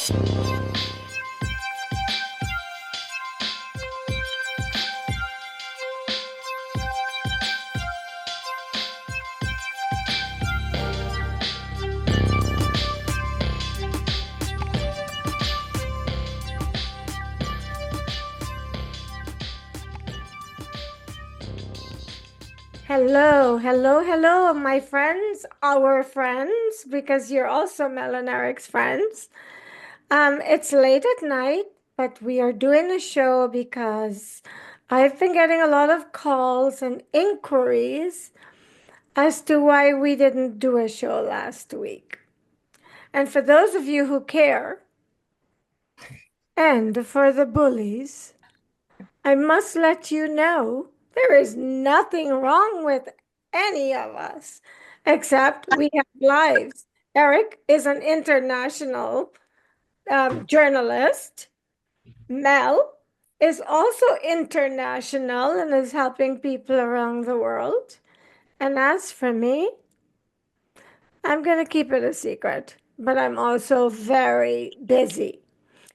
Hello, hello, hello, my friends, our friends, because you're also Melanie Erik's friends. It's late at night, but we are doing a show because I've been getting a lot of calls and inquiries as to why we didn't do a show last week. And for those of you who care, and for the bullies, I must let you know there is nothing wrong with any of us, except we have lives. Erik is an international journalist. Mel is also international and is helping people around the world. And as for me, I'm going to keep it a secret, but I'm also very busy.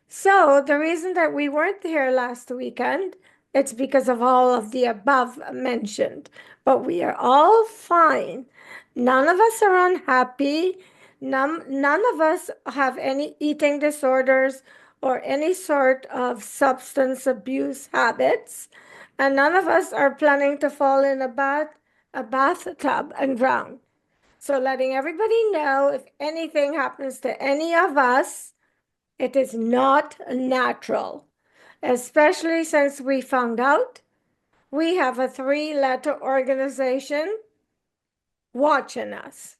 So the reason that we weren't here last weekend, it's because of all of the above mentioned. But we are all fine. None of us are unhappy. None of us have any eating disorders or any sort of substance abuse habits. And none of us are planning to fall in a bathtub and drown. So letting everybody know if anything happens to any of us, it is not natural, especially since we found out we have a 3-letter organization watching us.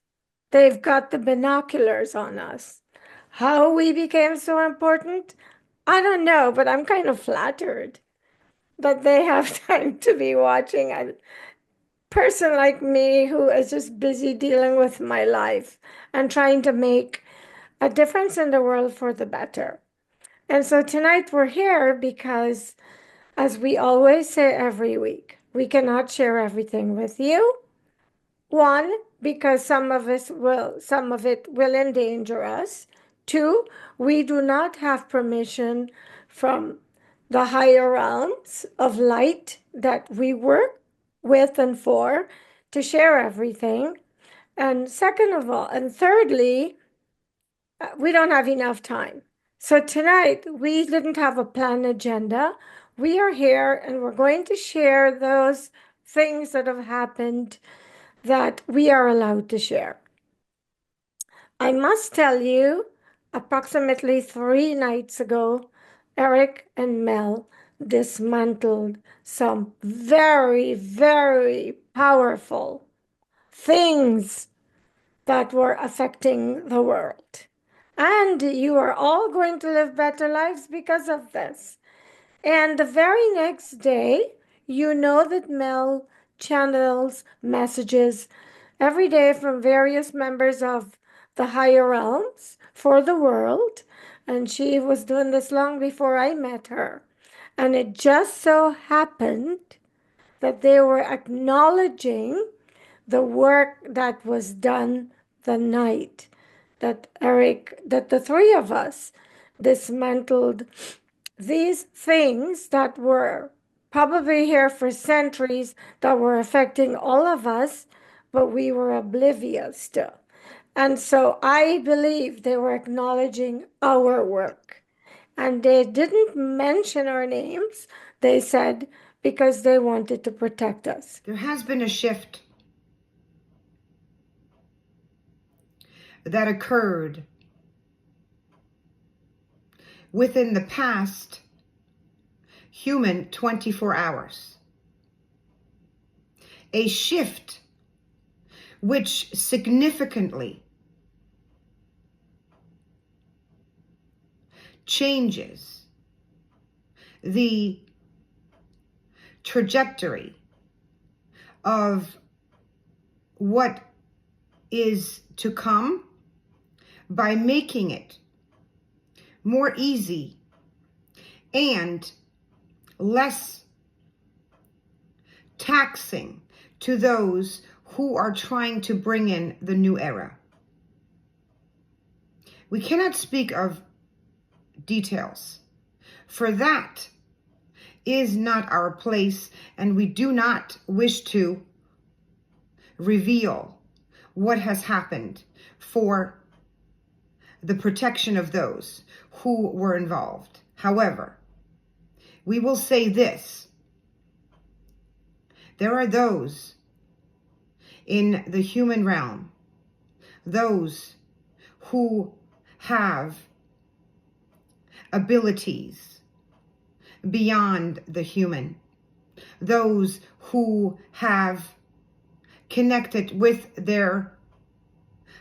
They've got the binoculars on us. How we became so important, I don't know, but I'm kind of flattered that they have time to be watching a person like me who is just busy dealing with my life and trying to make a difference in the world for the better. And so tonight we're here because, as we always say every week, we cannot share everything with you. One, because some of it will endanger us. Two, we do not have permission from the higher realms of light that we work with and for to share everything. And thirdly, we don't have enough time. So tonight, we didn't have a planned agenda. We are here and we're going to share those things that have happened that we are allowed to share. I must tell you, approximately 3 nights ago, Erik and Mel dismantled some very, very powerful things that were affecting the world. And you are all going to live better lives because of this. And the very next day, you know that Mel channels messages every day from various members of the higher realms for the world. And she was doing this long before I met her. And it just so happened that they were acknowledging the work that was done the night that the three of us dismantled these things that were probably here for centuries that were affecting all of us, but we were oblivious to. And so I believe they were acknowledging our work. And they didn't mention our names, they said, because they wanted to protect us. There has been a shift that occurred within the past human 24 hours. A shift which significantly changes the trajectory of what is to come by making it more easy and less taxing to those who are trying to bring in the new era. We cannot speak of details, for that is not our place, and we do not wish to reveal what has happened for the protection of those who were involved. However, we will say this: there are those in the human realm, those who have abilities beyond the human, those who have connected with their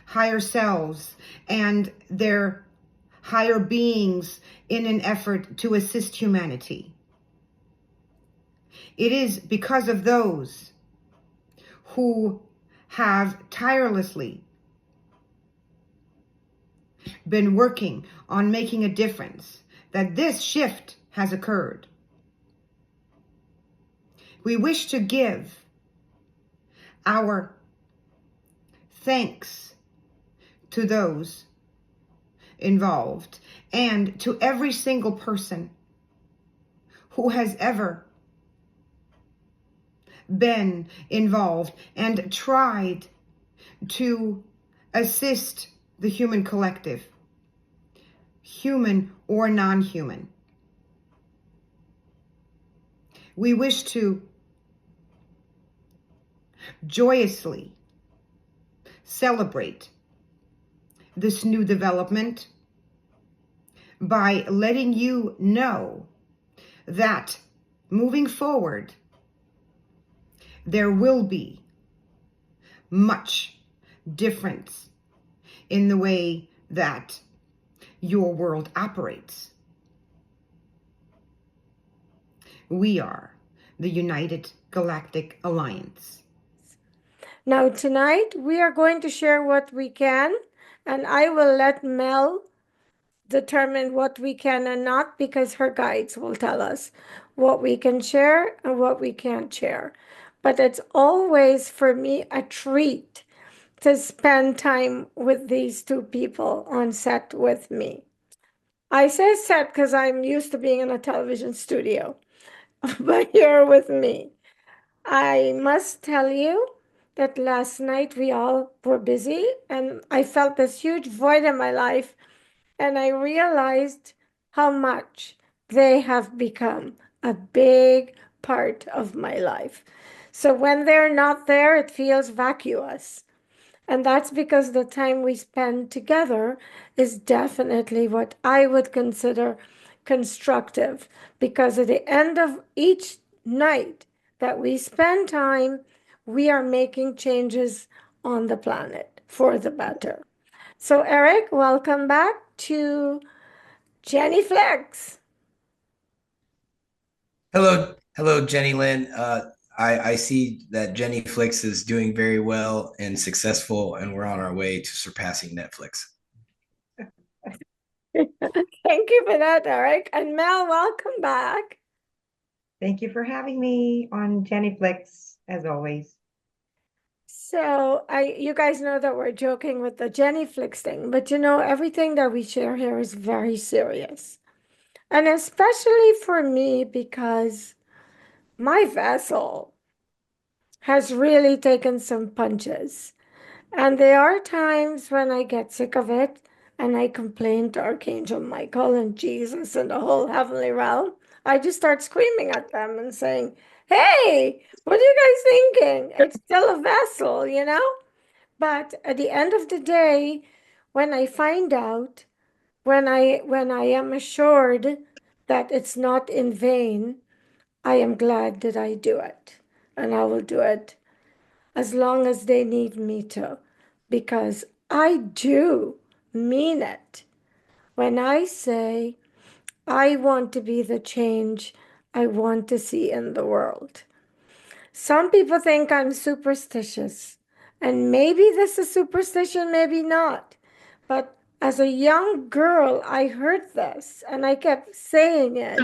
higher selves and their higher beings in an effort to assist humanity. It is because of those who have tirelessly been working on making a difference that this shift has occurred. We wish to give our thanks to those involved and to every single person who has ever been involved and tried to assist the human collective, human or non-human. We wish to joyously celebrate this new development by letting you know that moving forward, there will be much difference in the way that your world operates. We are the United Galactic Alliance. Now, tonight we are going to share what we can, and I will let Mel determine what we can and not, because her guides will tell us what we can share and what we can't share. But it's always for me a treat to spend time with these two people on set with me. I say set because I'm used to being in a television studio, but you're with me. I must tell you that last night we all were busy and I felt this huge void in my life, and I realized how much they have become a big part of my life. So when they're not there, it feels vacuous. And that's because the time we spend together is definitely what I would consider constructive. Because at the end of each night that we spend time, we are making changes on the planet for the better. So, Erik, welcome back to JENIFLIX. Hello, Jennylyn. I see that JENIFLIX is doing very well and successful, and we're on our way to surpassing Netflix. Thank you for that, Erik. And Mel, welcome back. Thank you for having me on JENIFLIX, as always. So you guys know that we're joking with the JENIFLIX thing, but you know, everything that we share here is very serious. And especially for me, because my vessel has really taken some punches. And there are times when I get sick of it and I complain to Archangel Michael and Jesus and the whole heavenly realm. I just start screaming at them and saying, hey, what are you guys thinking? It's still a vessel, you know? But at the end of the day, when I find out, when I am assured that it's not in vain, I am glad that I do it. And I will do it as long as they need me to, because I do mean it when I say I want to be the change I want to see in the world. Some people think I'm superstitious, and maybe this is superstition, maybe not. But as a young girl, I heard this and I kept saying it,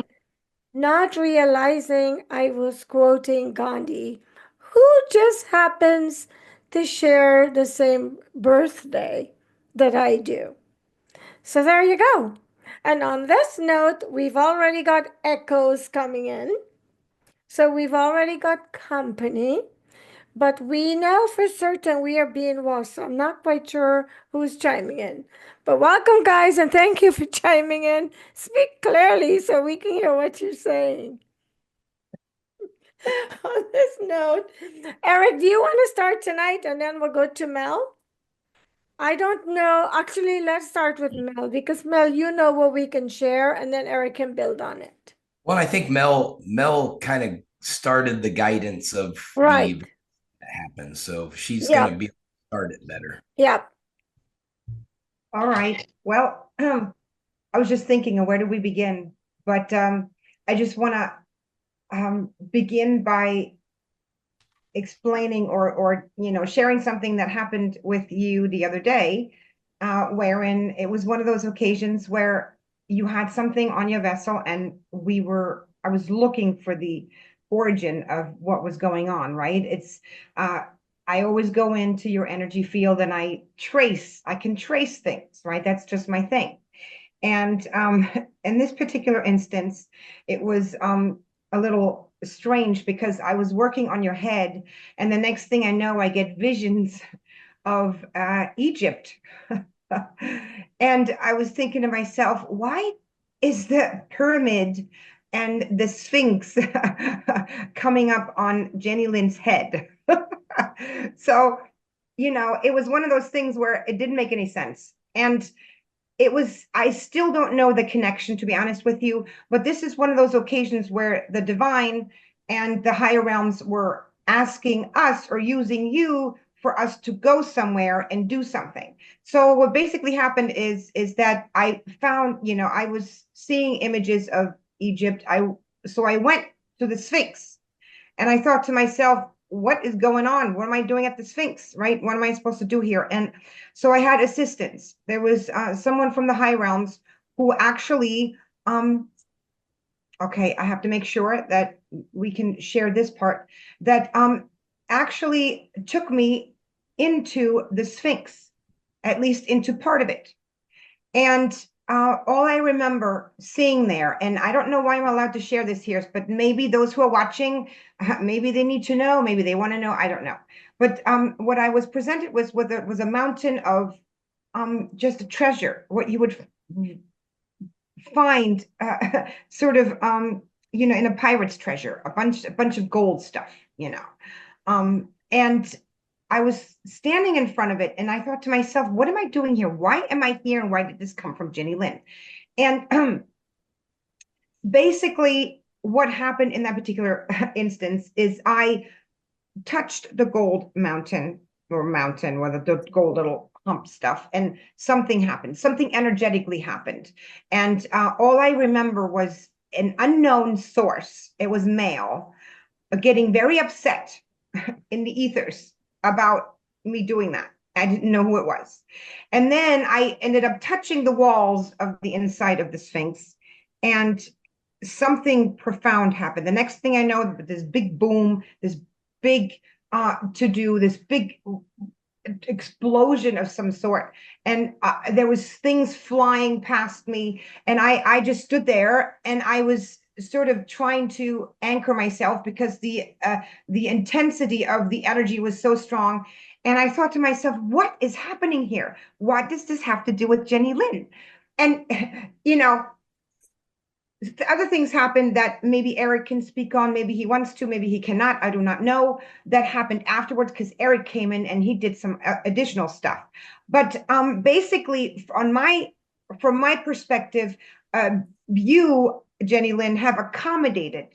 not realizing I was quoting Gandhi, who just happens to share the same birthday that I do. So there you go. And on this note, we've already got echoes coming in. So we've already got company, but we know for certain we are being watched. So I'm not quite sure who's chiming in. But welcome, guys, and thank you for chiming in. Speak clearly so we can hear what you're saying. On this note, Erik, do you want to start tonight and then we'll go to Mel? I don't know. Actually, let's start with Mel because Mel, you know what we can share, and then Erik can build on it. Well, I think Mel kind of started the guidance of the Right. event that happened, so she's going to Yep. be started better. Yep. All right. Well, I was just thinking of where do we begin? But I just want to begin by explaining or sharing something that happened with you the other day, wherein it was one of those occasions where you had something on your vessel and I was looking for the origin of what was going on, right? I always go into your energy field and I can trace things, right? That's just my thing. And in this particular instance, it was a little strange because I was working on your head, and the next thing I know, I get visions of Egypt. And I was thinking to myself, why is the pyramid and the Sphinx coming up on Jennylyn's head? So, it was one of those things where it didn't make any sense. And I still don't know the connection, to be honest with you, but this is one of those occasions where the divine and the higher realms were asking us or using you for us to go somewhere and do something. So what basically happened is that I found, I was seeing images of Egypt. So I went to the Sphinx and I thought to myself, what is going on? What am I doing at the Sphinx, right? What am I supposed to do here? And so I had assistance. There was someone from the high realms who actually, okay, I have to make sure that we can share this part, that actually took me into the Sphinx, at least into part of it. And all I remember seeing there, and I don't know why I'm allowed to share this here, but maybe those who are watching, maybe they need to know, maybe they want to know, I don't know. But what I was presented with was a mountain of just a treasure, what you would find sort of, in a pirate's treasure, a bunch of gold stuff. And I was standing in front of it and I thought to myself, what am I doing here? Why am I here? And why did this come from Jennylyn? And basically, what happened in that particular instance is I touched the gold mountain or the gold little hump stuff, and something happened. Something energetically happened. And all I remember was an unknown source. It was male, getting very upset in the ethers about me doing that. I didn't know who it was. And then I ended up touching the walls of the inside of the Sphinx, and something profound happened. The next thing I know, this big boom, this big this big explosion of some sort, and there was things flying past me, and I just stood there and I was sort of trying to anchor myself because the intensity of the energy was so strong. And I thought to myself, what is happening here? What does this have to do with Jennylyn? And other things happened that maybe Erik can speak on. Maybe he wants to, maybe he cannot. I do not know. That happened afterwards because Erik came in and he did some additional stuff. But basically, from my perspective, you, Jennylyn, have accommodated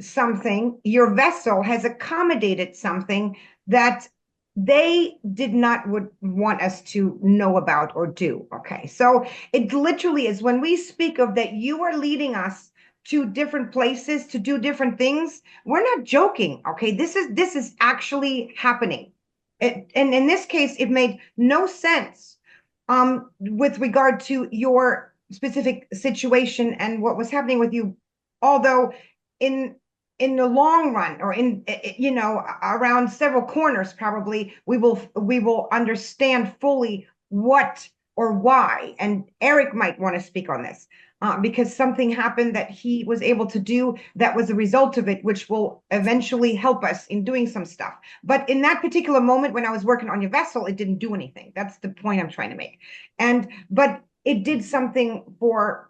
something. Your vessel has accommodated something that they did not would want us to know about or do. Okay, so it literally is when we speak of that you are leading us to different places to do different things. We're not joking. Okay, this is actually happening. And in this case, it made no sense with regard to your specific situation and what was happening with you. Although in the long run, or around several corners, probably we will understand fully what or why. And Erik might want to speak on this. Because something happened that he was able to do that was a result of it, which will eventually help us in doing some stuff. But in that particular moment when I was working on your vessel, it didn't do anything. That's the point I'm trying to make. But it did something for,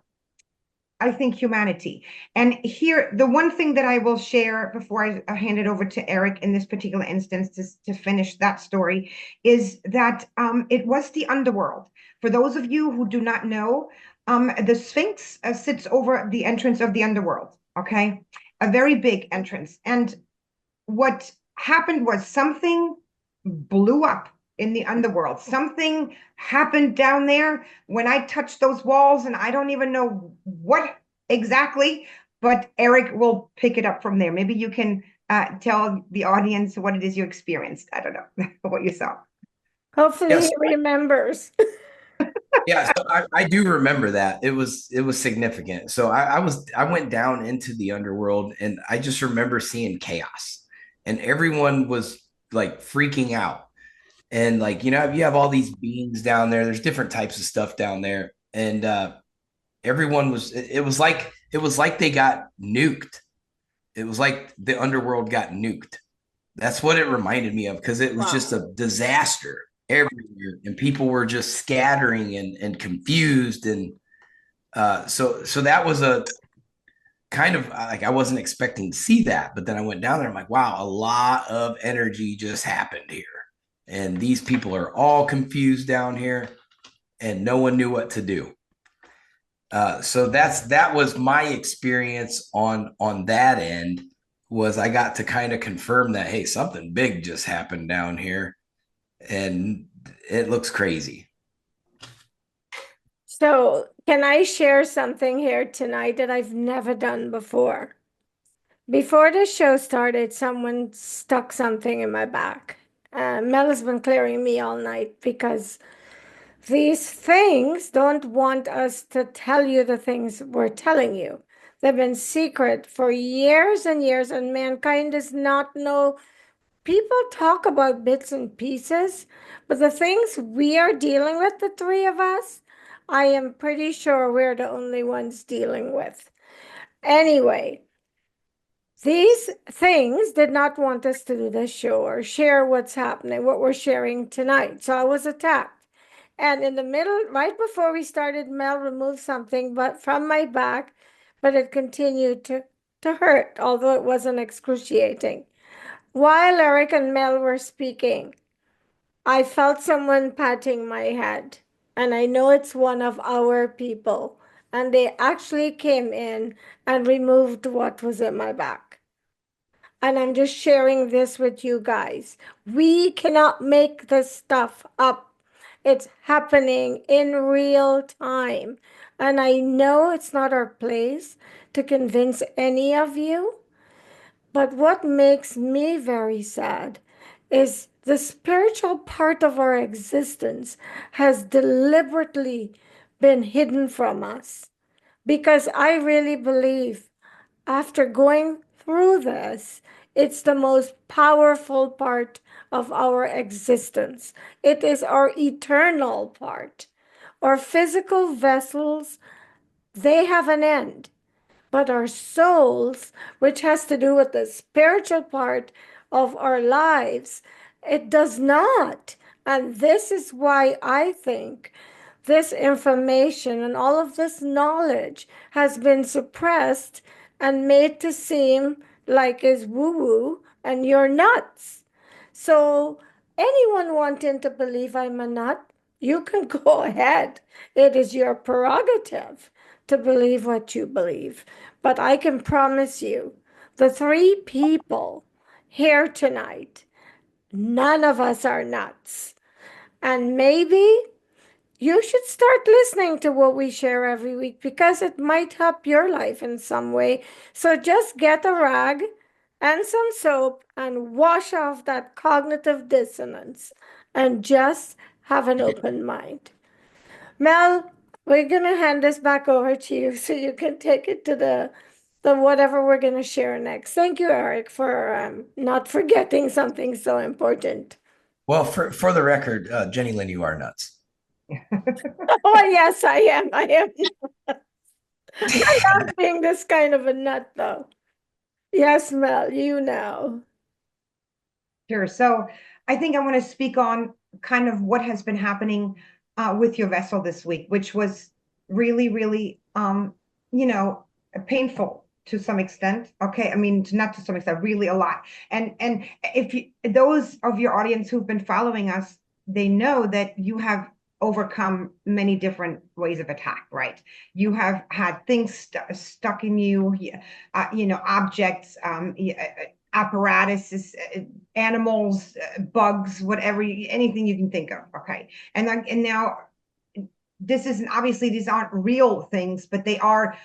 I think, humanity. And here, the one thing that I will share before I hand it over to Erik in this particular instance to finish that story is that it was the underworld. For those of you who do not know, the Sphinx sits over the entrance of the underworld, okay? A very big entrance. And what happened was something blew up in the underworld. Something happened down there when I touched those walls, and I don't even know what exactly, but Erik will pick it up from there. Maybe you can tell the audience what it is you experienced. I don't know what you saw. Hopefully Yes. he remembers. Yeah, so I do remember that. It was significant. So I went down into the underworld and I just remember seeing chaos. And everyone was like freaking out. And like, you have all these beings down there. There's different types of stuff down there. And everyone was it was like they got nuked. It was like the underworld got nuked. That's what it reminded me of because it was just Wow. a disaster everywhere, and people were just scattering and confused, and so that was a kind of like I wasn't expecting to see that, but then I went down there. I'm like, wow, a lot of energy just happened here, and these people are all confused down here, and no one knew what to do. So that was my experience on that end. Was I got to kind of confirm that, hey, something big just happened down here, and it looks crazy. So, can I share something here tonight that I've never done before? Before the show started, someone stuck something in my back. Mel has been clearing me all night because these things don't want us to tell you the things we're telling you. They've been secret for years and years, and mankind does not know. People talk about bits and pieces, but the things we are dealing with, the three of us, I am pretty sure we're the only ones dealing with. Anyway, these things did not want us to do this show or share what's happening, what we're sharing tonight. So I was attacked. And in the middle, right before we started, Mel removed something but from my back, but it continued to hurt, although it wasn't excruciating. While Erik and Mel were speaking, I felt someone patting my head, and I know it's one of our people. And they actually came in and removed what was in my back. And I'm just sharing this with you guys. We cannot make this stuff up. It's happening in real time. And I know it's not our place to convince any of you, but what makes me very sad is the spiritual part of our existence has deliberately been hidden from us. Because I really believe after going through this, it's the most powerful part of our existence. It is our eternal part. Our physical vessels, they have an end. But our souls, which has to do with the spiritual part of our lives, it does not. And this is why I think this information and all of this knowledge has been suppressed and made to seem like is woo woo and you're nuts. So, anyone wanting to believe I'm a nut, you can go ahead. It is your prerogative to believe what you believe. But I can promise you, the three people here tonight, none of us are nuts. And maybe you should start listening to what we share every week because it might help your life in some way. So just get a rag and some soap and wash off that cognitive dissonance and just have an open mind. Mel, we're going to hand this back over to you so you can take it to the whatever we're going to share next. Thank you, Erik, for not forgetting something so important. Well, for the record, Jennylyn, you are nuts. Oh, yes, I am. I am. I'm not being this kind of a nut, though. Yes, Mel, you know. Sure. So I think I want to speak on kind of what has been happening with your vessel this week, which was really, really, painful to some extent. Okay, I mean, not to some extent, really a lot. And if you, those of your audience who've been following us, they know that you have overcome many different ways of attack, right? You have had things stuck in you, objects, apparatuses, animals, bugs, whatever, anything you can think of. Okay, and now this isn't, obviously these aren't real things, but they are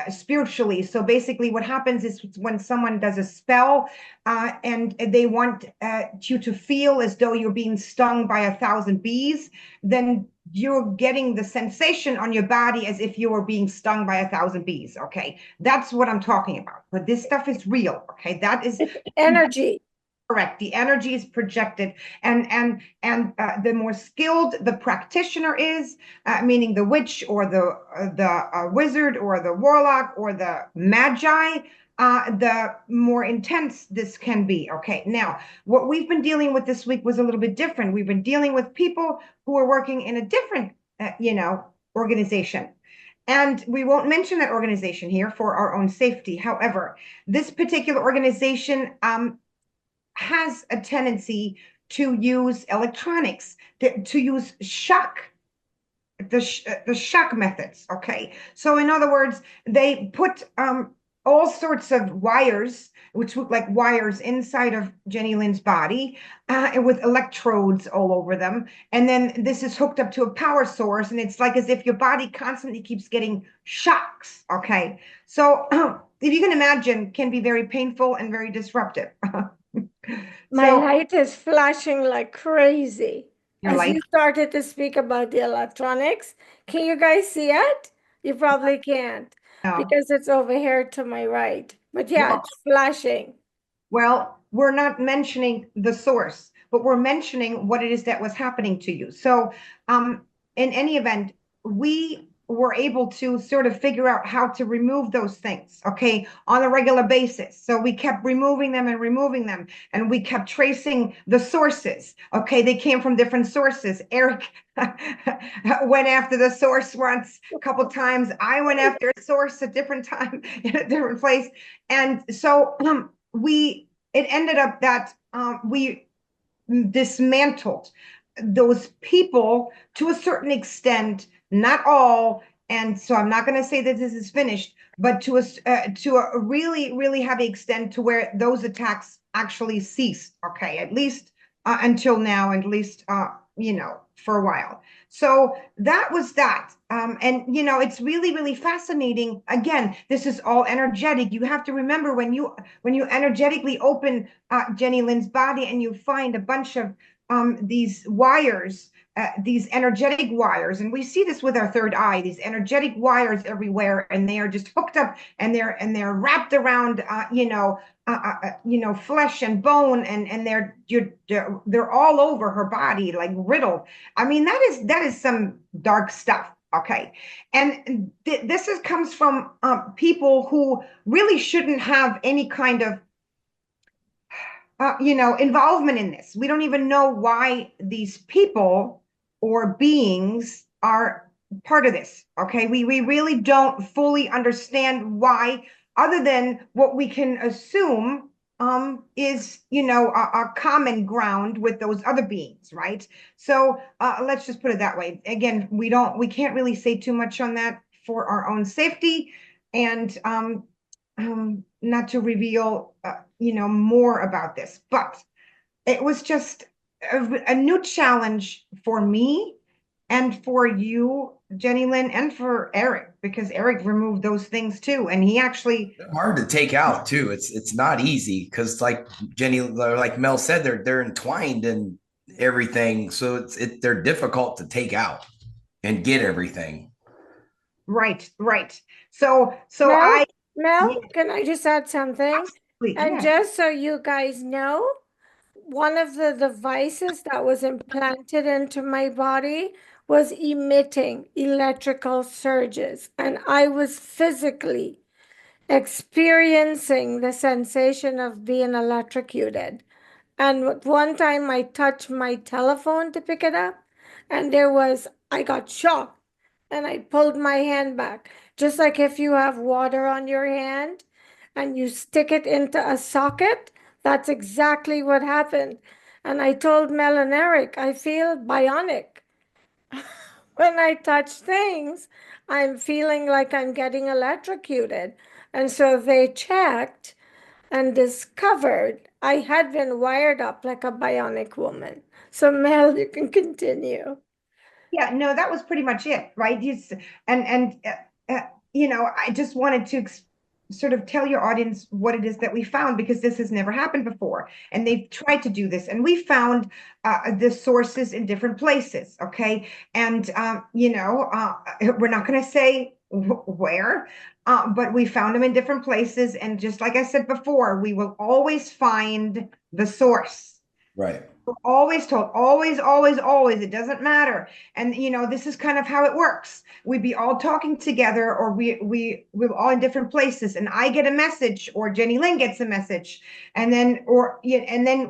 spiritually. So basically what happens is when someone does a spell and they want you to feel as though you're being stung by 1,000 bees, then you're getting the sensation on your body as if you were being stung by 1,000 bees. Okay, that's what I'm talking about. But this stuff is real. Okay, that is Energy. correct. The energy is projected, and the more skilled the practitioner is, meaning the witch or the wizard or the warlock or the magi, the more intense this can be. Okay, now what we've been dealing with this week was a little bit different. We've been dealing with people who are working in a different, organization. And we won't mention that organization here for our own safety. However, this particular organization has a tendency to use electronics, to use the shock methods. Okay, so in other words, they put all sorts of wires, which look like wires inside of Jennylyn's body, with electrodes all over them, and then this is hooked up to a power source, and it's like as if your body constantly keeps getting shocks. Okay, so if you can imagine, can be very painful and very disruptive. My So light is flashing like crazy. your As light, you started to speak about the electronics, can you guys see it? You probably can't no. because it's over here to my right. But yeah, Well, it's flashing. well, we're not mentioning the source, but we're mentioning what it is that was happening to you. So, in any event, we were able to sort of figure out how to remove those things, okay, on a regular basis. So we kept removing them and removing them, and we kept tracing the sources. Okay, they came from different sources. Erik went after the source once, a couple times. I went after a source a different time in a different place, and so we it ended up that we dismantled those people to a certain extent, not all. And so I'm not going to say that this is finished, but to a really really heavy extent to where those attacks actually ceased. Okay, at least until now, at least for a while. So that was that. And it's really really fascinating. Again, this is all energetic. You have to remember when you energetically open Jennylyn's body and you find a bunch of these wires, these energetic wires, and we see this with our third eye, these energetic wires everywhere, and they are just hooked up, and they're wrapped around, flesh and bone, and they're all over her body, like riddled. I mean, that is some dark stuff. Okay, and this comes from people who really shouldn't have any kind of involvement in this. We don't even know why these people or beings are part of this. Okay, we really don't fully understand why, other than what we can assume is a common ground with those other beings, right? So let's just put it that way. Again, we can't really say too much on that for our own safety, and not to reveal more about this, but it was just a new challenge for me and for you, Jennylyn, and for Erik, because Erik removed those things too, and he actually They're hard to take out too. It's not easy because, like Jenny, like Mel said, they're entwined in everything, so they're difficult to take out and get everything. right. So Mel, I Mel, yeah, can I just add something? And yeah. just so you guys know, one of the devices that was implanted into my body was emitting electrical surges, and I was physically experiencing the sensation of being electrocuted. And one time I touched my telephone to pick it up, and I got shocked and I pulled my hand back. Just like if you have water on your hand and you stick it into a socket, that's exactly what happened. And I told Mel and Erik, I feel bionic. When I touch things, I'm feeling like I'm getting electrocuted. And so they checked and discovered I had been wired up like a bionic woman. So, Mel, you can continue. Yeah, no, that was pretty much it, right? I just wanted to sort of tell your audience what it is that we found, because this has never happened before, and they've tried to do this, and we found the sources in different places. Okay, and we're not going to say where, but we found them in different places, and just like I said before, we will always find the source. Right. We're always told, always, always, always, it doesn't matter. And this is kind of how it works. We'd be all talking together, or we're all in different places, and I get a message, or Jennylyn gets a message, and then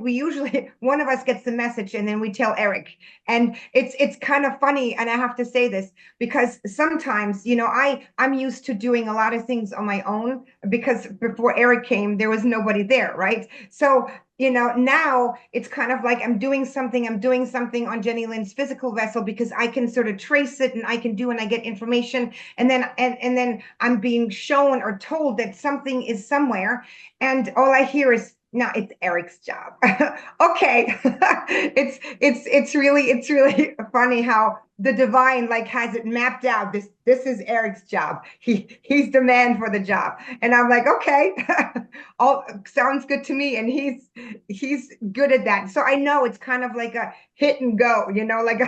we usually one of us gets the message, and then we tell Erik. And it's kind of funny, and I have to say this because sometimes, I'm used to doing a lot of things on my own, because before Erik came, there was nobody there, right? So now it's kind of like I'm doing something on Jennylyn's physical vessel, because I can sort of trace it, and I get information, and then I'm being shown or told that something is somewhere, and all I hear is, no, it's Erik's job. Okay. It's really funny how the divine like has it mapped out. This is Erik's job. He's the man for the job. And I'm like, okay, all sounds good to me. And he's good at that. So I know it's kind of like a hit and go, like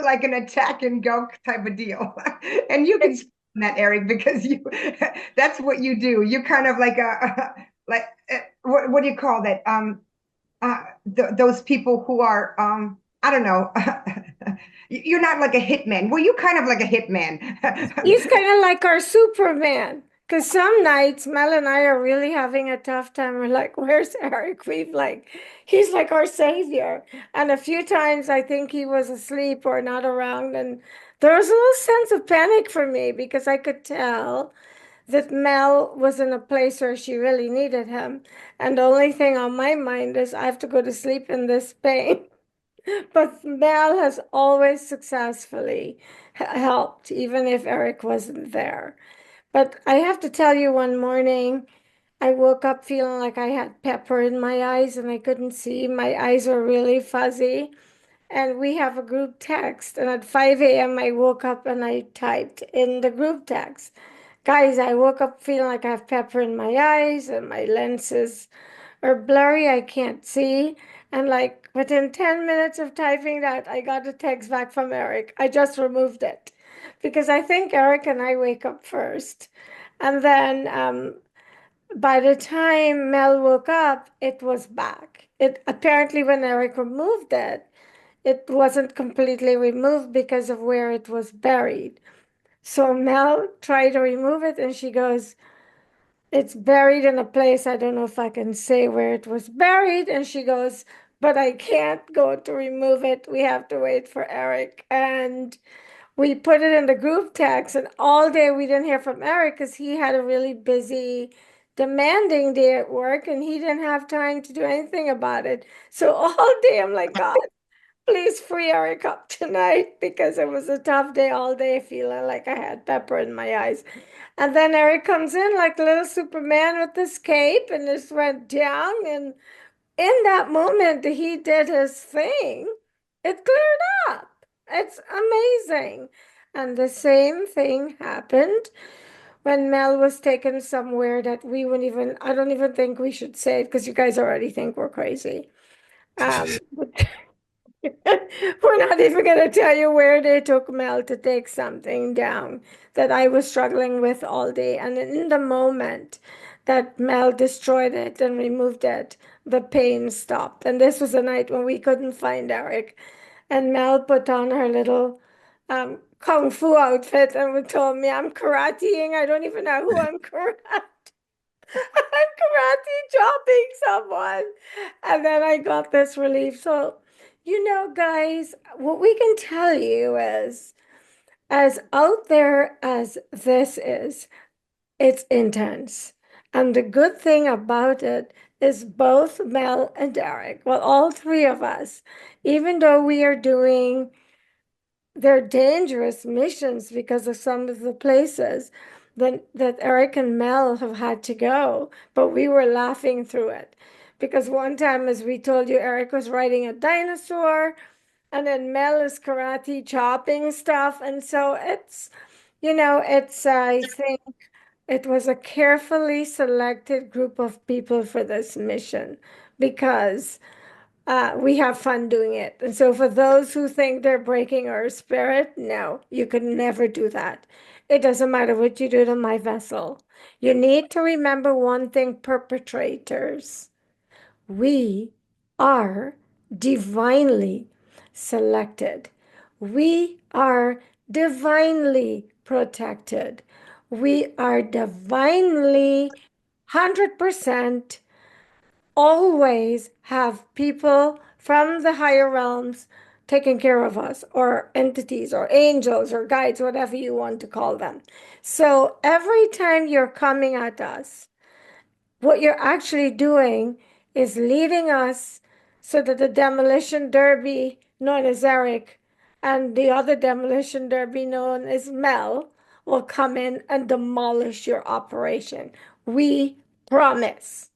like an attack and go type of deal. And you can that, Erik, because that's what you do. You kind of like like what do you call that? Those people who are I don't know. You're not like a hitman. Well, you kind of like a hitman. He's kind of like our Superman. Because some nights, Mel and I are really having a tough time. We're like, where's Erik? He's like our savior. And a few times I think he was asleep or not around. And there was a little sense of panic for me because I could tell that Mel was in a place where she really needed him. And the only thing on my mind is I have to go to sleep in this pain. But Mel has always successfully helped, even if Erik wasn't there. But I have to tell you, one morning, I woke up feeling like I had pepper in my eyes and I couldn't see. My eyes were really fuzzy. And we have a group text. And at 5 a.m., I woke up and I typed in the group text, guys, I woke up feeling like I have pepper in my eyes and my lenses are blurry. I can't see. And like within 10 minutes of typing that, I got a text back from Erik. I just removed it because I think Erik and I wake up first. And then by the time Mel woke up, it was back. It apparently when Erik removed it, it wasn't completely removed because of where it was buried. So Mel tried to remove it and she goes, it's buried in a place. I don't know if I can say where it was buried. And she goes, but I can't go to remove it. We have to wait for Erik. And we put it in the group text, and all day we didn't hear from Erik because he had a really busy, demanding day at work and he didn't have time to do anything about it. So all day I'm like, God, please free Erik up tonight because it was a tough day all day, feeling like I had pepper in my eyes. And then Erik comes in like little Superman with this cape and just went down. And in that moment, he did his thing. It cleared up. It's amazing. And the same thing happened when Mel was taken somewhere that we wouldn't even, I don't even think we should say it because you guys already think we're crazy. But we're not even going to tell you where they took Mel to take something down that I was struggling with all day. And in the moment that Mel destroyed it and removed it, the pain stopped. And this was a night when we couldn't find Erik. And Mel put on her little kung fu outfit and would told me I'm karateing. I don't even know who I'm karate. I'm karate chopping someone. And then I got this relief. So, guys, what we can tell you is, as out there as this is, it's intense. And the good thing about it is both Mel and Derek, well, all three of us, even though we are doing their dangerous missions because of some of the places that Eric and Mel have had to go, but we were laughing through it. Because one time, as we told you, Eric was riding a dinosaur, and then Mel is karate chopping stuff. And so I think it was a carefully selected group of people for this mission because we have fun doing it. And so, for those who think they're breaking our spirit, no, you could never do that. It doesn't matter what you do to my vessel. You need to remember one thing, perpetrators. We are divinely selected. We are divinely protected. We are divinely 100% always have people from the higher realms taking care of us, or entities, or angels, or guides, whatever you want to call them. So every time you're coming at us, what you're actually doing is leading us so that the demolition derby, known as Eric, and the other demolition derby, known as Mel, will come in and demolish your operation. We promise.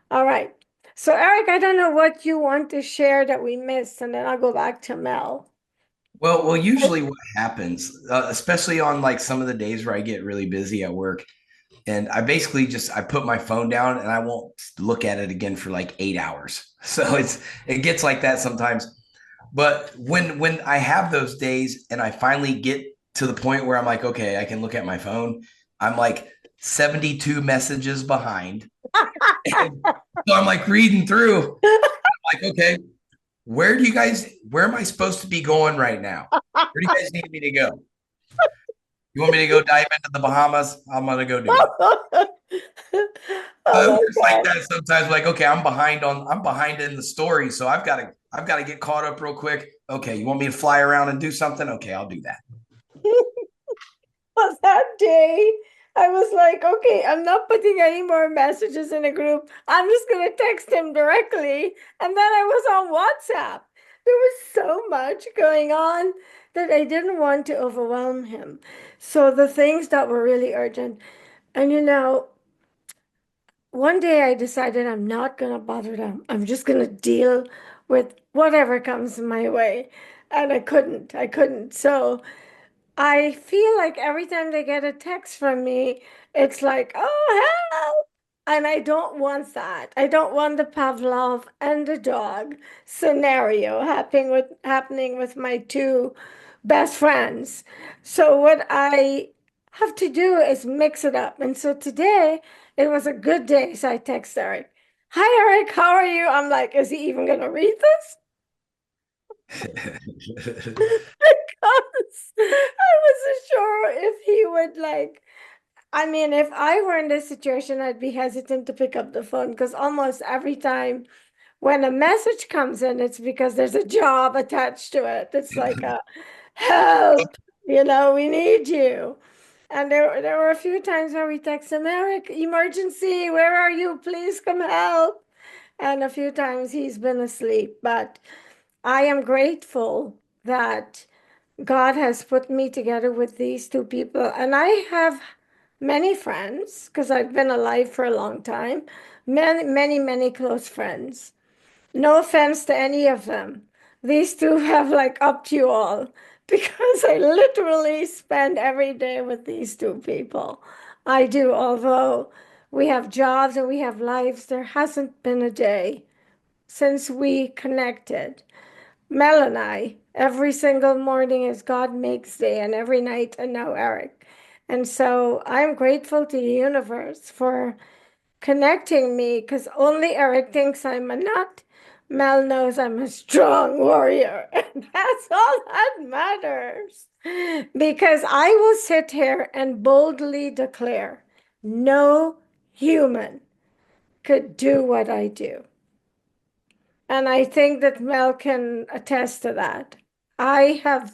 All right. So, Eric, I don't know what you want to share that we missed, and then I'll go back to Mel. Well, usually what happens, especially on like some of the days where I get really busy at work, and I basically just I put my phone down and I won't look at it again for like 8 hours. So it gets like that sometimes. But when I have those days and I finally get to the point where I'm like, okay, I can look at my phone, I'm like 72 messages behind. And so I'm like reading through, I'm like, okay, where am I supposed to be going right now? Where do you guys need me to go? You want me to go dive into the Bahamas? I'm gonna go do it. Oh It my works like God. that sometimes. Like, okay, I'm behind in the story, so I've got to get caught up real quick. Okay, you want me to fly around and do something? Okay, I'll do that. Was that day, I was like, okay, I'm not putting any more messages in a group. I'm just going to text him directly. And then I was on WhatsApp. There was so much going on that I didn't want to overwhelm him. So the things that were really urgent. And one day I decided I'm not going to bother them. I'm just going to deal with whatever comes my way. And I couldn't. I couldn't. So I feel like every time they get a text from me, it's like, oh, help. And I don't want that. I don't want the Pavlov and the dog scenario happening with my two best friends. So what I have to do is mix it up. And so today it was a good day. So I text Eric, hi Eric, how are you? I'm like, is he even gonna read this? Because I wasn't sure if he would like. I mean, if I were in this situation, I'd be hesitant to pick up the phone because almost every time when a message comes in, it's because there's a job attached to it. It's like a help, we need you. And there were a few times where we text him, Eric, emergency, where are you? Please come help. And a few times he's been asleep. But I am grateful that God has put me together with these two people. And I have many friends because I've been alive for a long time. Many, many, many close friends. No offense to any of them. These two have like upped you all because I literally spend every day with these two people. I do, although we have jobs and we have lives, there hasn't been a day since we connected. Mel and I, every single morning is God makes day, and every night, and now Eric. And so I'm grateful to the universe for connecting me because only Eric thinks I'm a nut. Mel knows I'm a strong warrior, and that's all that matters. Because I will sit here and boldly declare no human could do what I do. And I think that Mel can attest to that. I have,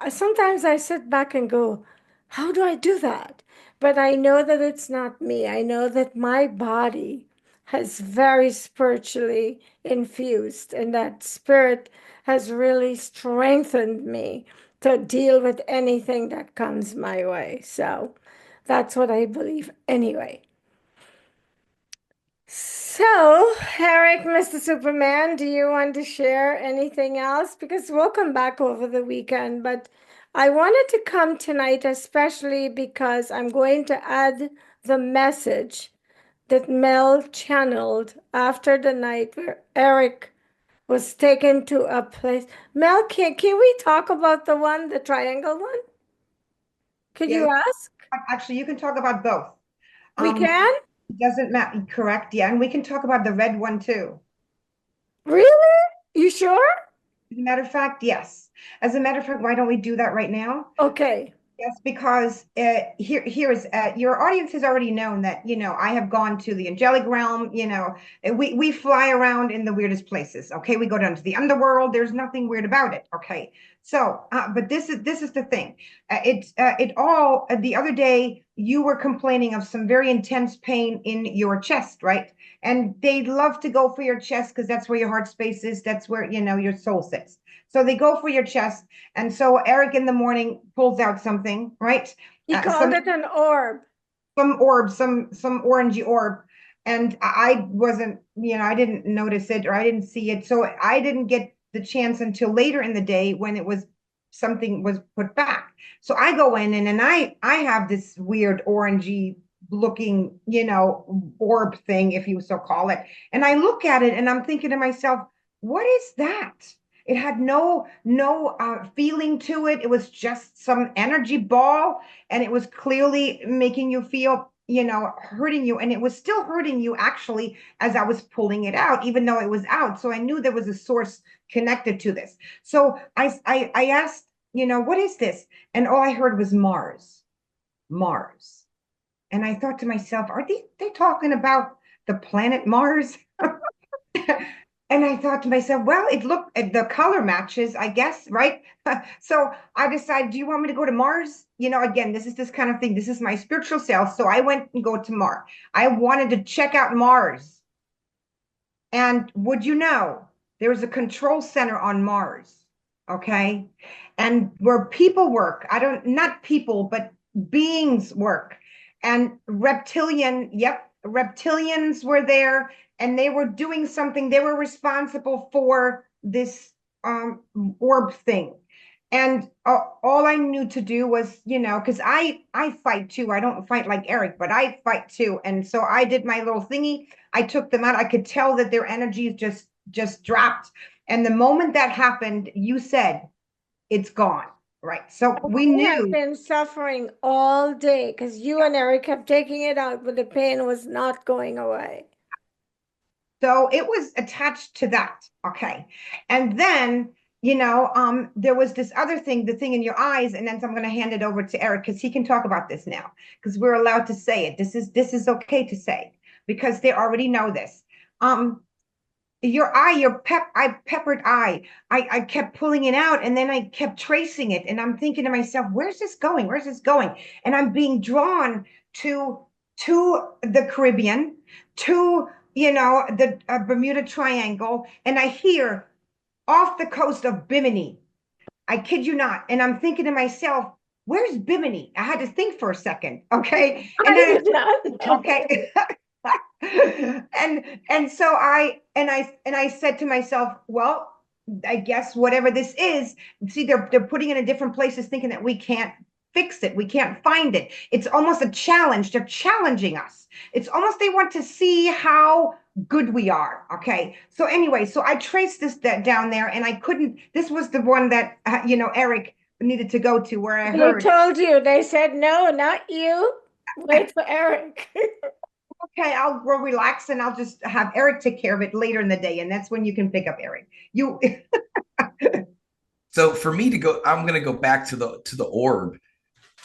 sometimes I sit back and go, how do I do that? But I know that it's not me. I know that my body has very spiritually infused, and that spirit has really strengthened me to deal with anything that comes my way. So that's what I believe anyway. So, Eric, Mr. Superman, do you want to share anything else? Because we'll come back over the weekend, but I wanted to come tonight, especially because I'm going to add the message that Mel channeled after the night where Eric was taken to a place. Mel, can we talk about the triangle one? Could Yeah, you ask? actually, you can talk about both. We can? It doesn't matter, correct? Yeah, and we can talk about the red one too. Really? You sure? As a matter of fact, yes. As a matter of fact, why don't we do that right now? Okay. Yes, because here is your audience has already known that I have gone to the angelic realm. We fly around in the weirdest places. Okay, we go down to the underworld. There's nothing weird about it. Okay, so but this is the thing. The other day you were complaining of some very intense pain in your chest, right? And they love to go for your chest because that's where your heart space is. That's where your soul sits. So they go for your chest. And so Eric in the morning pulls out something, right? He called it an orb. Some orb, some orangey orb. And I wasn't, I didn't notice it or I didn't see it. So I didn't get the chance until later in the day when something was put back. So I go in and I have this weird orangey looking, orb thing, if you so call it. And I look at it and I'm thinking to myself, what is that? It had no feeling to it. It was just some energy ball, and it was clearly making you feel, hurting you, and it was still hurting you actually as I was pulling it out, even though it was out. So I knew there was a source connected to this. So I asked, what is this? And all I heard was Mars, Mars, and I thought to myself, are they talking about the planet Mars? And I thought to myself, well, the color matches, I guess, right? So I decided, do you want me to go to Mars? Again, this is this kind of thing. This is my spiritual self. So I went and go to Mars. I wanted to check out Mars. And would you know, there's a control center on Mars, okay? And where people work, not people, but beings work. And reptilians were there and they were doing something. They were responsible for this orb thing. And all I knew to do was, because I fight too. I don't fight like Eric, but I fight too. And so I did my little thingy. I took them out. I could tell that their energies just dropped. And the moment that happened, you said, it's gone. Right. So we have knew. been suffering all day because you and Eric kept taking it out, but the pain was not going away. So it was attached to that. Okay. And then, there was this other thing, the thing in your eyes. And then I'm going to hand it over to Eric because he can talk about this now because we're allowed to say it. This is okay to say because they already know this. Your eye, peppered eye. I kept pulling it out and then I kept tracing it. And I'm thinking to myself, where's this going? Where's this going? And I'm being drawn to the Caribbean, to the Bermuda Triangle, and I hear off the coast of Bimini. I kid you not. And I'm thinking to myself, where's Bimini? I had to think for a second. Okay. And then, okay. and so I said to myself, well, I guess whatever this is, see, they're putting it in different places, thinking that we can't fix it, we can't find it. It's almost a challenge. They're challenging us. It's almost they want to see how good we are. Okay. So anyway, so I traced that down there, and I couldn't. This was the one that Eric needed to go to, where I heard. They told you. They said no, not you. Wait for Eric. Okay, I'll relax and I'll just have Erik take care of it later in the day, and that's when you can pick up Erik. You So for me to go, I'm going to go back to the orb.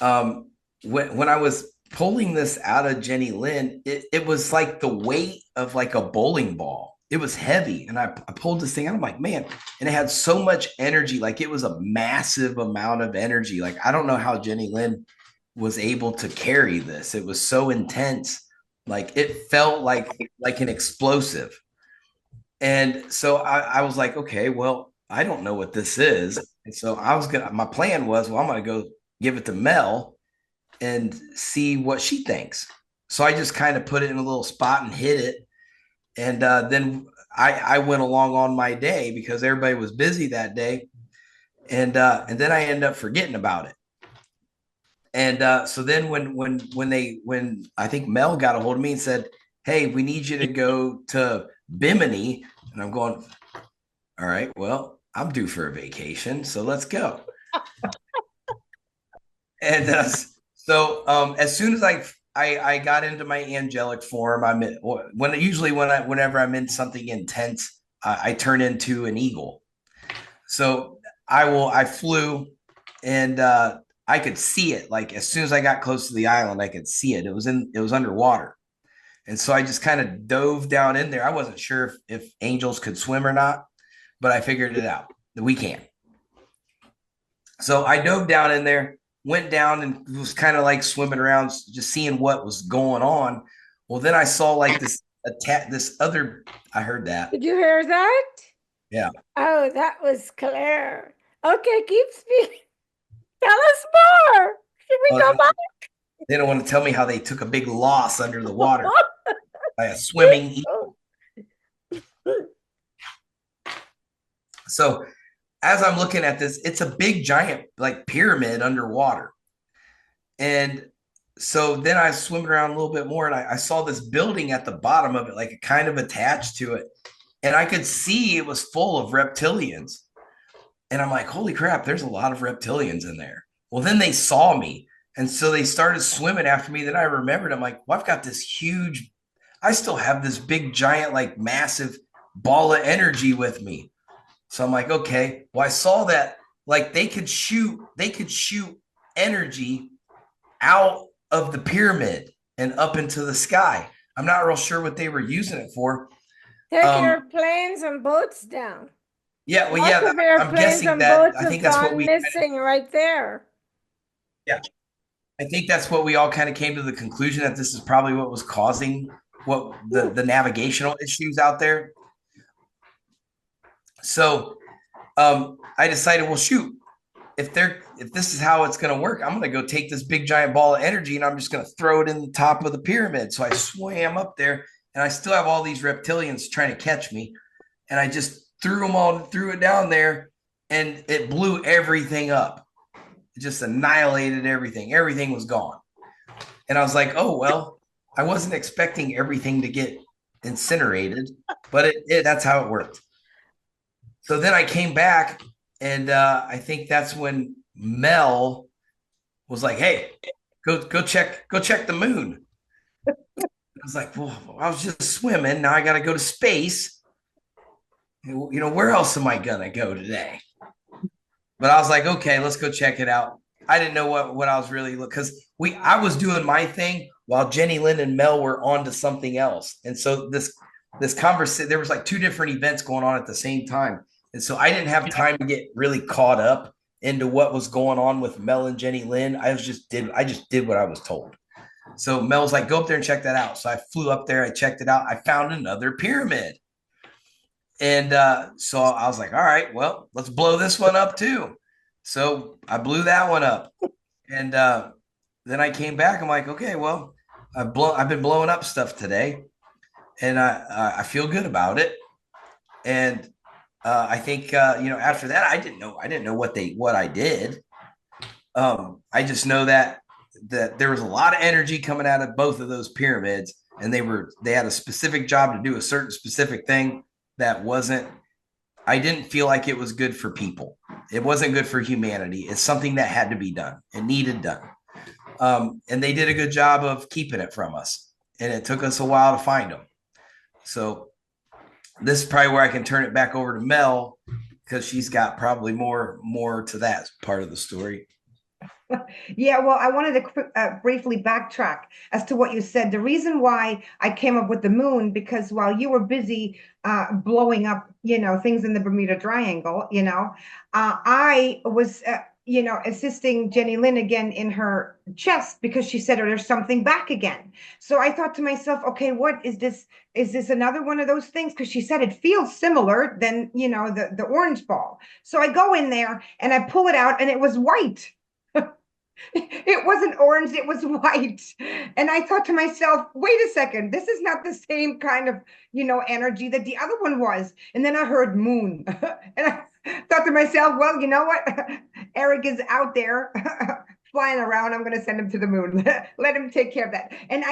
Um, when I was pulling this out of Jennylyn, it was like the weight of like a bowling ball. It was heavy, and I pulled this thing out. I'm like, man, and it had so much energy. Like it was a massive amount of energy. Like I don't know how Jennylyn was able to carry this. It was so intense. Like it felt like an explosive. And so I was like, okay, well, I don't know what this is. And so my plan was, well, I'm gonna go give it to Mel and see what she thinks. So I just kind of put it in a little spot and hid it. And then I went along on my day because everybody was busy that day. And then I ended up forgetting about it. And so then when I think Mel got a hold of me and said, hey, we need you to go to Bimini. And I'm going, all right, well, I'm due for a vacation, so let's go. And so as soon as I got into my angelic form, whenever I'm in something intense, I turn into an eagle. So I flew, and I could see it. Like as soon as I got close to the island, I could see it. It was underwater. And so I just kind of dove down in there. I wasn't sure if angels could swim or not, but I figured it out that we can. So I dove down in there, went down, and was kind of like swimming around, just seeing what was going on. Well, then I saw like this other. I heard that. Did you hear that? Yeah. Oh, that was Claire. Okay, keep speaking. Tell us more. Should we go back? They don't want to tell me how they took a big loss under the water by a swimming eagle. So as I'm looking at this, it's a big giant like pyramid underwater. And so then I swam around a little bit more, and I saw this building at the bottom of it, like it kind of attached to it. And I could see it was full of reptilians. And I'm like, holy crap, there's a lot of reptilians in there. Well, then they saw me. And so they started swimming after me. Then I remembered, I'm like, well, I've got this huge, I still have this big, giant, like massive ball of energy with me. So I'm like, okay, well, I saw that like they could shoot energy out of the pyramid and up into the sky. I'm not real sure what they were using it for. Take airplanes and boats down. Yeah, well, Lots of airplanes I'm guessing and that boats I think that's what we missing right there. Yeah. I think that's what we all kind of came to the conclusion that this is probably what was causing what the navigational issues out there. So I decided, well, shoot, if this is how it's going to work, I'm going to go take this big giant ball of energy and I'm just going to throw it in the top of the pyramid. So I swam up there, and I still have all these reptilians trying to catch me, and I just threw it down there, and it blew everything up. It just annihilated everything. Everything was gone. And I was like, oh, well, I wasn't expecting everything to get incinerated, but that's how it worked. So then I came back, and I think that's when Mel was like, hey, go check the moon. I was like, well, I was just swimming. Now I got to go to space. You know, where else am I going to go today? But I was like, okay, let's go check it out. I didn't know what I was really looking, because I was doing my thing while Jennylyn and Mel were on to something else. And so this conversation, there was like two different events going on at the same time. And so I didn't have time to get really caught up into what was going on with Mel and Jennylyn. I just did what I was told. So Mel's like, go up there and check that out. So I flew up there, I checked it out. I found another pyramid. And so I was like, all right, well, let's blow this one up too. So I blew that one up. And then I came back. I'm like, okay, well, I've been blowing up stuff today, and I feel good about it. And I think after that, I didn't know what I did. I just know that there was a lot of energy coming out of both of those pyramids, and they had a specific job to do a certain specific thing that I didn't feel like it was good for people. It wasn't good for humanity. It's something that had to be done. It needed done. And they did a good job of keeping it from us. and it took us a while to find them. So this is probably where I can turn it back over to Mel, because she's got probably more to that part of the story. Yeah, well, I wanted to briefly backtrack as to what you said. The reason why I came up with the moon, because while you were busy blowing up, things in the Bermuda Triangle, I was, assisting Jennylyn again in her chest because she said, oh, there's something back again. So I thought to myself, okay, what is this? Is this another one of those things? Because she said it feels similar than, the orange ball. So I go in there and I pull it out and it was white. It wasn't orange, it was white. And I thought to myself, wait a second, this is not the same kind of, energy that the other one was. And then I heard moon. And I thought to myself, well, you know what? Erik is out there flying around. I'm going to send him to the moon. Let him take care of that. And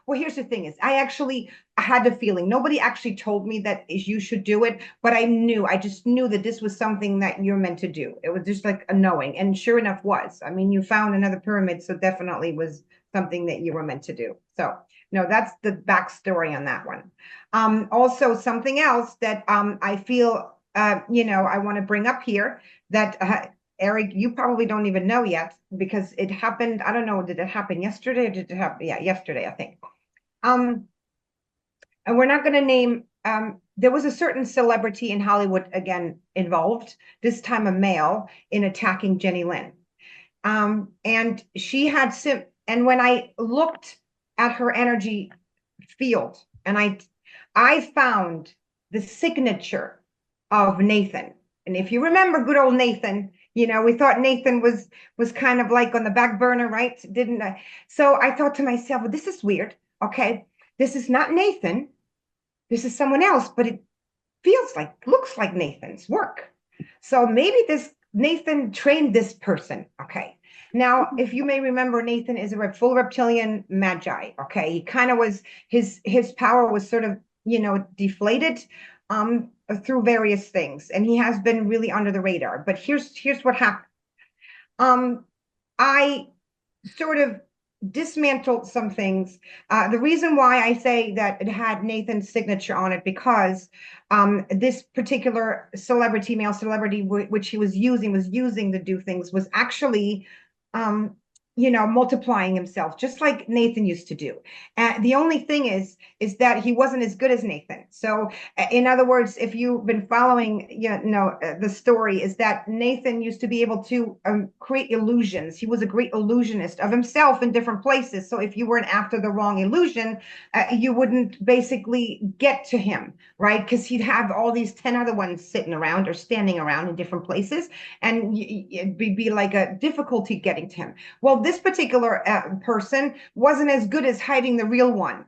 well, here's the thing is, I had the feeling, nobody actually told me that you should do it, but I just knew that this was something that you're meant to do. It was just like a knowing, and sure enough was. I mean, you found another pyramid, so definitely was something that you were meant to do. So no, that's the backstory on that one. Also something else that I feel, I want to bring up here that Erik, you probably don't even know yet because it happened. I don't know. Did it happen yesterday or did it happen? Yeah, yesterday, I think. And we're not going to name, there was a certain celebrity in Hollywood, again, involved, this time a male, in attacking Jennylyn. And she had, and when I looked at her energy field, and I found the signature of Nathan. And if you remember good old Nathan, we thought Nathan was kind of like on the back burner, right? Didn't I? So I thought to myself, well, this is weird. Okay, this is not Nathan. This is someone else, but it looks like Nathan's work. So maybe this Nathan trained this person. Okay. Now, if you may remember, Nathan is a full reptilian Magi. Okay. He kind of was, his power was sort of, deflated through various things. And he has been really under the radar. But here's what happened. I sort of dismantled some things. The reason why I say that it had Nathan's signature on it, because this particular male celebrity, which he was using to do things, was actually multiplying himself, just like Nathan used to do. And the only thing is that he wasn't as good as Nathan. So in other words, if you've been following, the story is that Nathan used to be able to create illusions. He was a great illusionist of himself in different places. So if you weren't after the wrong illusion, you wouldn't basically get to him, right? Because he'd have all these 10 other ones sitting around or standing around in different places, and it'd be like a difficulty getting to him. Well, this particular person wasn't as good as hiding the real one.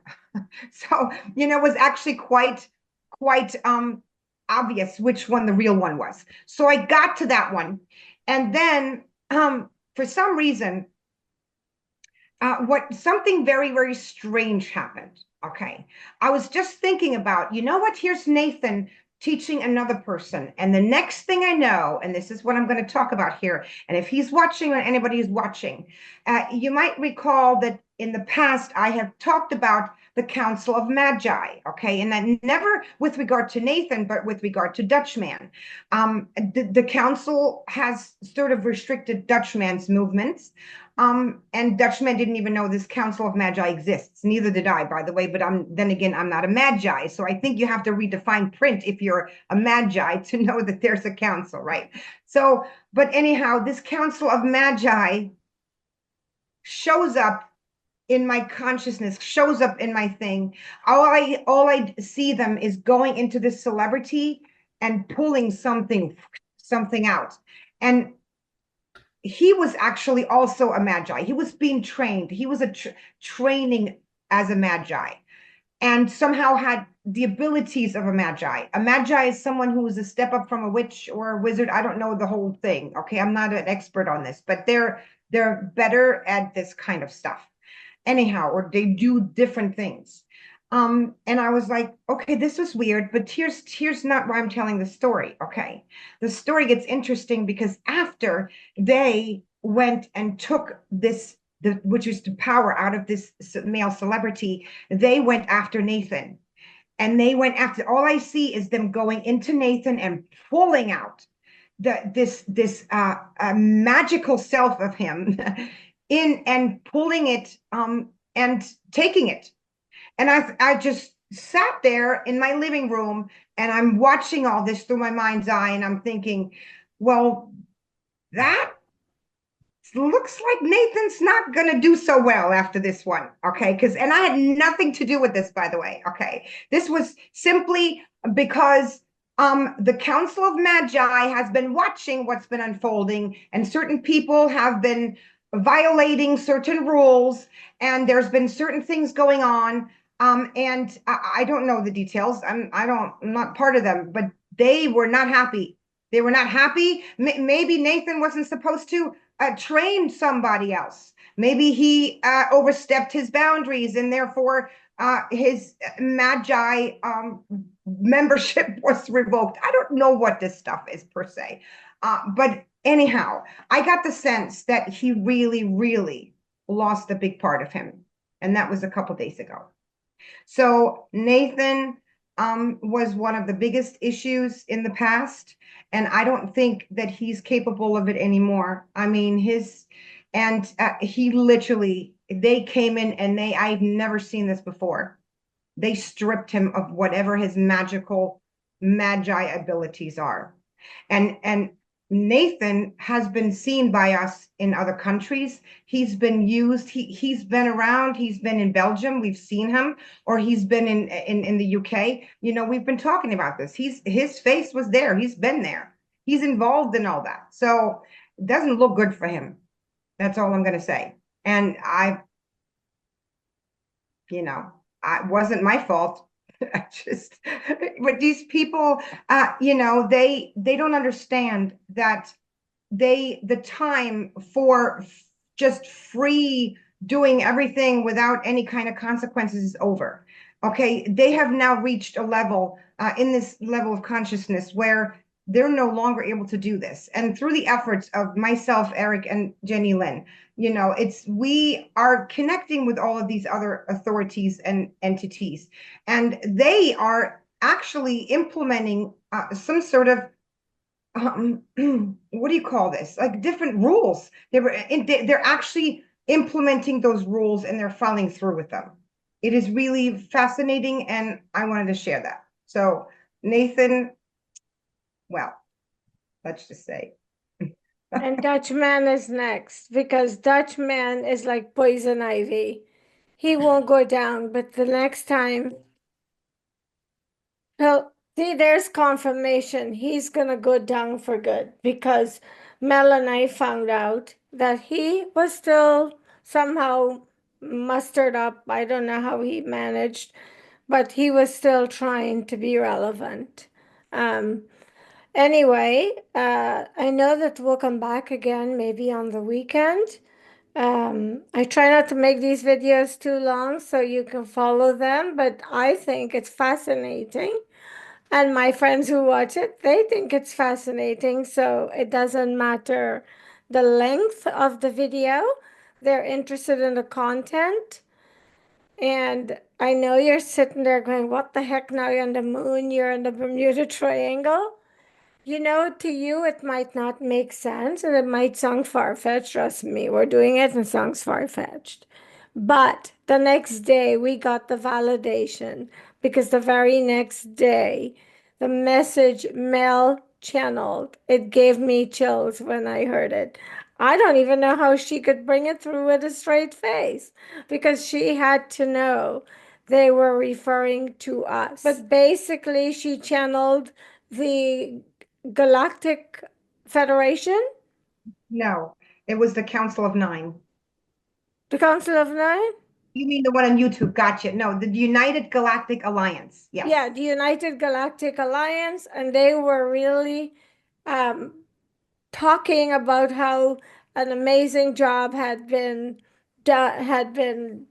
So, it was actually quite obvious which one the real one was. So I got to that one. And then for some reason, something very, very strange happened. Okay. I was just thinking about, here's Nathan teaching another person. And the next thing I know, and this is what I'm going to talk about here, and if he's watching or anybody is watching, you might recall that in the past, I have talked about the Council of Magi, okay? And that never with regard to Nathan, but with regard to Dutchman. The council has sort of restricted Dutchman's movements. And Dutchman didn't even know this Council of Magi exists. Neither did I, by the way, but then again, I'm not a Magi. So I think you have to read the fine print if you're a Magi to know that there's a council, right? So, but anyhow, this Council of Magi shows up in my consciousness, shows up in my thing. All I see them is going into this celebrity and pulling something out. And he was actually also a Magi. He was being trained. He was training as a Magi, and somehow had the abilities of a Magi. A Magi is someone who is a step up from a witch or a wizard. I don't know the whole thing. Okay, I'm not an expert on this, but they're better at this kind of stuff. Anyhow, or they do different things. And I was like, okay, this was weird, but here's not why I'm telling the story. Okay. The story gets interesting because after they went and took this which is the power out of this male celebrity, they went after Nathan. And they went after, all I see is them going into Nathan and pulling out this magical self of him in and pulling it and taking it. And I just sat there in my living room and I'm watching all this through my mind's eye and I'm thinking, well, that looks like Nathan's not going to do so well after this one. Okay. And I had nothing to do with this, by the way. Okay. This was simply because the Council of Magi has been watching what's been unfolding, and certain people have been violating certain rules, and there's been certain things going on. And I don't know the details. I'm not part of them, but they were not happy. They were not happy. Maybe Nathan wasn't supposed to train somebody else. Maybe he overstepped his boundaries, and therefore his Magi membership was revoked. I don't know what this stuff is per se. But anyhow, I got the sense that he really, really lost a big part of him. And that was a couple days ago. So Nathan was one of the biggest issues in the past. And I don't think that he's capable of it anymore. I mean, he literally, they came in and I've never seen this before. They stripped him of whatever his magical Magi abilities are. And Nathan has been seen by us in other countries. He's been used. He's been around. He's been in Belgium. We've seen him, or he's been in the UK. You know, we've been talking about this. His face was there. He's been there. He's involved in all that. So it doesn't look good for him. That's all I'm going to say. And it wasn't my fault. But these people, they don't understand that the time for just free doing everything without any kind of consequences is over. Okay, they have now reached a level in this level of consciousness where they're no longer able to do this. And through the efforts of myself, Erik, and Jennylyn, we are connecting with all of these other authorities and entities, and they are actually implementing some sort of what do you call this? Like different rules. They're actually implementing those rules and they're following through with them. It is really fascinating, and I wanted to share that. So Nathan, well, let's just say. And Dutchman is next, because Dutchman is like poison ivy. He won't go down, but the next time see, there's confirmation. He's gonna go down for good, because Melanie found out that he was still somehow mustered up. I don't know how he managed, but he was still trying to be relevant. Anyway, I know that we'll come back again maybe on the weekend. I try not to make these videos too long so you can follow them, but I think it's fascinating. And my friends who watch it, they think it's fascinating. So it doesn't matter the length of the video, they're interested in the content. And I know you're sitting there going, what the heck? Now you're on the moon, you're in the Bermuda Triangle. To you, it might not make sense and it might sound far-fetched. Trust me, we're doing it and it sounds far-fetched. But the next day, we got the validation, because the very next day, the message Mel channeled, it gave me chills when I heard it. I don't even know how she could bring it through with a straight face, because she had to know they were referring to us. But basically, she channeled the Galactic Federation? No, it was the Council of Nine. The Council of Nine? You mean the one on YouTube? Gotcha. No, the United Galactic Alliance. Yes. Yeah, the United Galactic Alliance, and they were really talking about how an amazing job had been done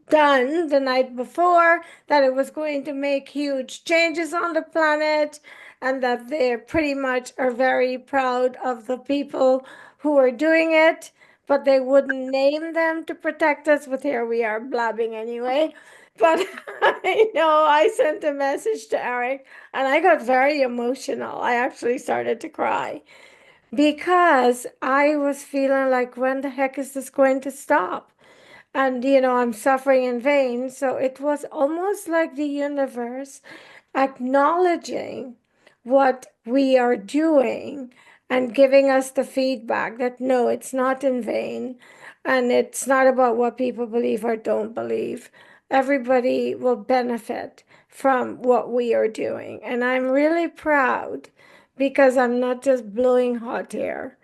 the night before, that it was going to make huge changes on the planet, and that they pretty much are very proud of the people who are doing it. but they wouldn't name them to protect us. But here we are blabbing anyway. But I know I sent a message to Erik and I got very emotional. I actually started to cry because I was feeling like, when the heck is this going to stop? And, I'm suffering in vain. So it was almost like the universe acknowledging what we are doing and giving us the feedback that no, it's not in vain. And it's not about what people believe or don't believe. Everybody will benefit from what we are doing. And I'm really proud because I'm not just blowing hot air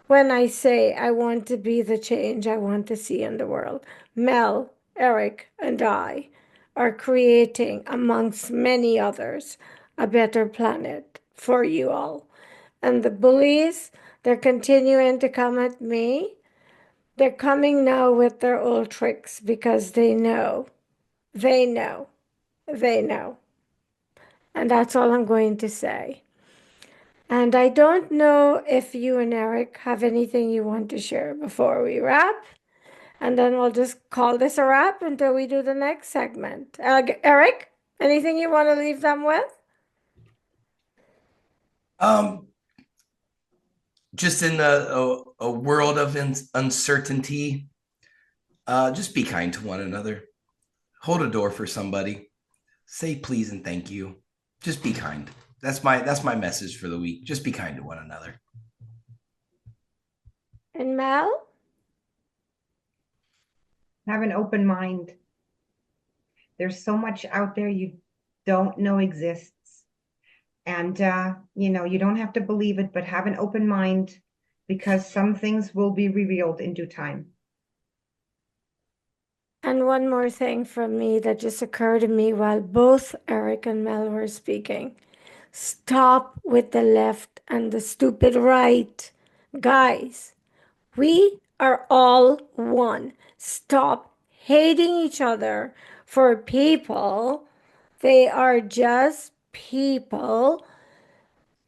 when I say I want to be the change I want to see in the world. Mel, Erik, and I are creating, amongst many others, a better planet for you all. And the bullies, they're continuing to come at me. They're coming now with their old tricks because they know, they know, they know. And that's all I'm going to say. And I don't know if you and Erik have anything you want to share before we wrap. And then we'll just call this a wrap until we do the next segment. Erik, anything you want to leave them with? Just in a world of uncertainty, just be kind to one another. Hold a door for somebody. Say please and thank you. Just be kind. That's my message for the week. Just be kind to one another. And Mel? Have an open mind. There's so much out there you don't know exists. And, you don't have to believe it, but have an open mind because some things will be revealed in due time. And one more thing from me that just occurred to me while both Erik and Mel were speaking. Stop with the left and the stupid right. Guys, we are all one. Stop hating each other for people. They are just people.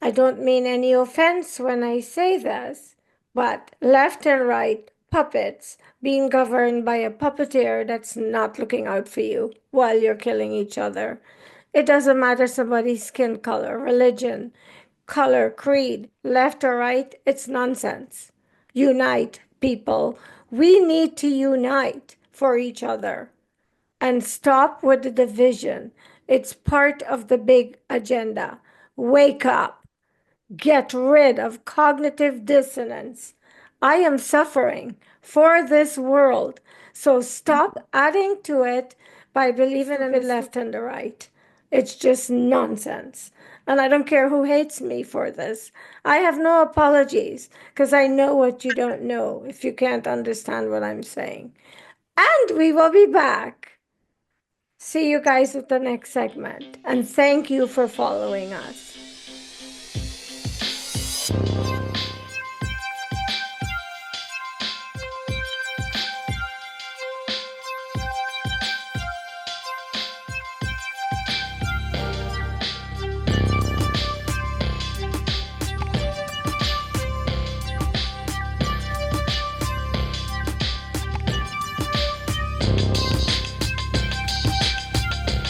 I don't mean any offense when I say this, but left and right puppets being governed by a puppeteer that's not looking out for you while you're killing each other. It doesn't matter somebody's skin color, religion, color, creed, left or right, it's nonsense. Unite, people. We need to unite for each other and stop with the division. It's part of the big agenda. Wake up. Get rid of cognitive dissonance. I am suffering for this world. So stop adding to it by believing in the left and the right. It's just nonsense. And I don't care who hates me for this. I have no apologies because I know what you don't know if you can't understand what I'm saying. And we will be back. See you guys at the next segment. And thank you for following us.